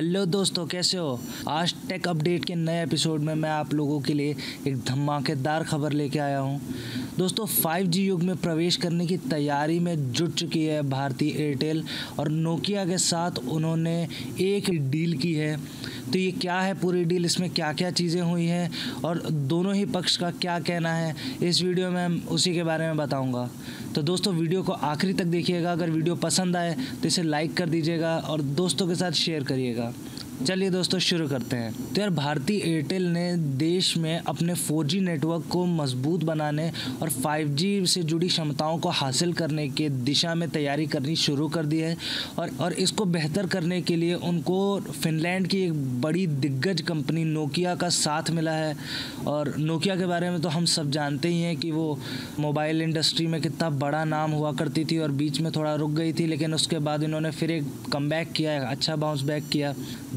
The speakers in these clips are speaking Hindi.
हेलो दोस्तों, कैसे हो। आज टेक अपडेट के नए एपिसोड में मैं आप लोगों के लिए एक धमाकेदार खबर लेके आया हूँ। दोस्तों 5G युग में प्रवेश करने की तैयारी में जुट चुकी है भारती एयरटेल और नोकिया के साथ उन्होंने एक डील की है। तो ये क्या है पूरी डील, इसमें क्या क्या चीज़ें हुई हैं और दोनों ही पक्ष का क्या कहना है, इस वीडियो में हम उसी के बारे में बताऊंगा। तो दोस्तों वीडियो को आखिरी तक देखिएगा। अगर वीडियो पसंद आए तो इसे लाइक कर दीजिएगा और दोस्तों के साथ शेयर करिएगा। चलिए दोस्तों शुरू करते हैं। तो यार भारती एयरटेल ने देश में अपने 4G नेटवर्क को मजबूत बनाने और 5G से जुड़ी क्षमताओं को हासिल करने के दिशा में तैयारी करनी शुरू कर दी है और इसको बेहतर करने के लिए उनको फिनलैंड की एक बड़ी दिग्गज कंपनी नोकिया का साथ मिला है। और नोकिया के बारे में तो हम सब जानते ही हैं कि वो मोबाइल इंडस्ट्री में कितना बड़ा नाम हुआ करती थी और बीच में थोड़ा रुक गई थी, लेकिन उसके बाद इन्होंने फिर एक कमबैक किया, अच्छा बाउंस बैक किया।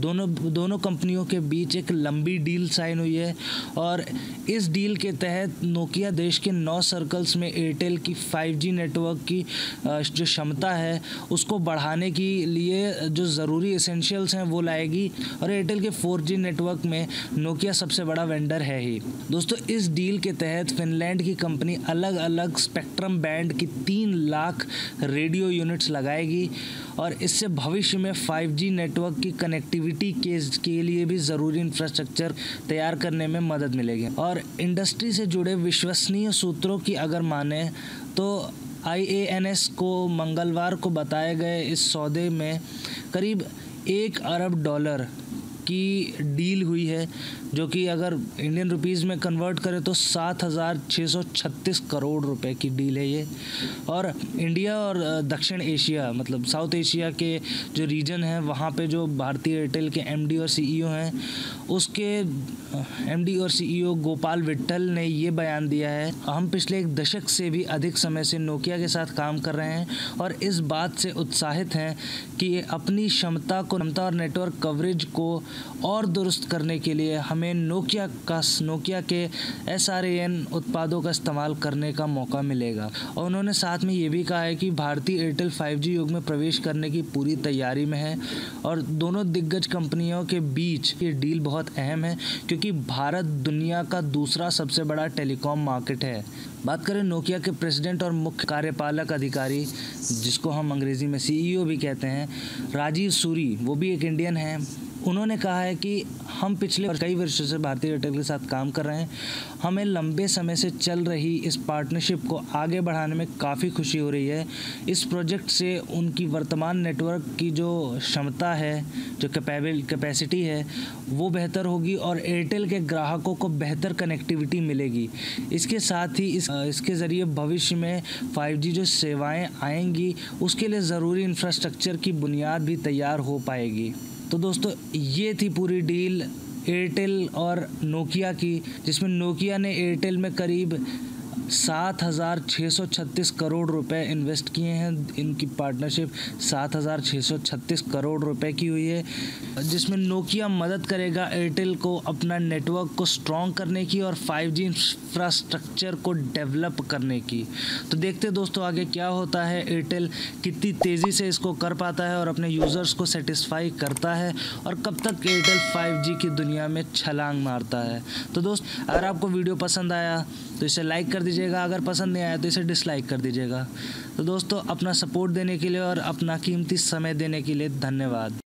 दोनों कंपनियों के बीच एक लंबी डील साइन हुई है और इस डील के तहत नोकिया देश के 9 सर्कल्स में एयरटेल की 5G नेटवर्क की जो क्षमता है उसको बढ़ाने के लिए जो ज़रूरी एसेंशियल्स हैं वो लाएगी। और एयरटेल के 4G नेटवर्क में नोकिया सबसे बड़ा वेंडर है ही। दोस्तों इस डील के तहत फिनलैंड की कंपनी अलग अलग स्पेक्ट्रम बैंड की 3 लाख रेडियो यूनिट्स लगाएगी और इससे भविष्य में 5G नेटवर्क की कनेक्टिविटी के लिए भी ज़रूरी इंफ्रास्ट्रक्चर तैयार करने में मदद मिलेगी। और इंडस्ट्री से जुड़े विश्वसनीय सूत्रों की अगर माने तो IANS को मंगलवार को बताए गए इस सौदे में करीब $1 अरब की डील हुई है, जो कि अगर इंडियन रुपीज़ में कन्वर्ट करें तो 7,636 करोड़ रुपए की डील है ये। और इंडिया और दक्षिण एशिया मतलब साउथ एशिया के जो रीजन है वहाँ पे जो भारती एयरटेल के MD और CEO हैं, उसके MD और CEO गोपाल विट्ठल ने ये बयान दिया है, हम पिछले 1 दशक से भी अधिक समय से नोकिया के साथ काम कर रहे हैं और इस बात से उत्साहित हैं कि अपनी क्षमता और नेटवर्क कवरेज को और दुरुस्त करने के लिए हमें नोकिया के SRAN उत्पादों का इस्तेमाल करने का मौका मिलेगा। और उन्होंने साथ में ये भी कहा है कि भारती एयरटेल 5G युग में प्रवेश करने की पूरी तैयारी में है और दोनों दिग्गज कंपनियों के बीच ये डील बहुत अहम है क्योंकि भारत दुनिया का दूसरा सबसे बड़ा टेलीकॉम मार्केट है। बात करें नोकिया के प्रेसिडेंट और मुख्य कार्यपालक अधिकारी, जिसको हम अंग्रेज़ी में CEO भी कहते हैं, राजीव सूरी, वो भी एक इंडियन हैं। उन्होंने कहा है कि हम पिछले कई वर्षों से भारती एयरटेल के साथ काम कर रहे हैं। हमें लंबे समय से चल रही इस पार्टनरशिप को आगे बढ़ाने में काफ़ी खुशी हो रही है। इस प्रोजेक्ट से उनकी वर्तमान नेटवर्क की जो क्षमता है, जो कैपेसिटी है, वो बेहतर होगी और एयरटेल के ग्राहकों को बेहतर कनेक्टिविटी मिलेगी। इसके साथ ही इसके ज़रिए भविष्य में 5G जो सेवाएँ आएंगी उसके लिए ज़रूरी इंफ्रास्ट्रक्चर की बुनियाद भी तैयार हो पाएगी। तो दोस्तों ये थी पूरी डील एयरटेल और नोकिया की, जिसमें नोकिया ने एयरटेल में करीब 7,636 करोड़ रुपए इन्वेस्ट किए हैं। इनकी पार्टनरशिप 7,636 करोड़ रुपए की हुई है, जिसमें नोकिया मदद करेगा एयरटेल को अपना नेटवर्क को स्ट्रॉन्ग करने की और 5G इंफ्रास्ट्रक्चर को डेवलप करने की। तो देखते दोस्तों आगे क्या होता है, एयरटेल कितनी तेज़ी से इसको कर पाता है और अपने यूज़र्स को सेटिस्फाई करता है और कब तक एयरटेल 5G की दुनिया में छलांग मारता है। तो दोस्त अगर आपको वीडियो पसंद आया तो इसे लाइक कर दीजिएगा, अगर पसंद नहीं आया तो इसे डिसलाइक कर दीजिएगा। तो दोस्तों अपना सपोर्ट देने के लिए और अपना कीमती समय देने के लिए धन्यवाद।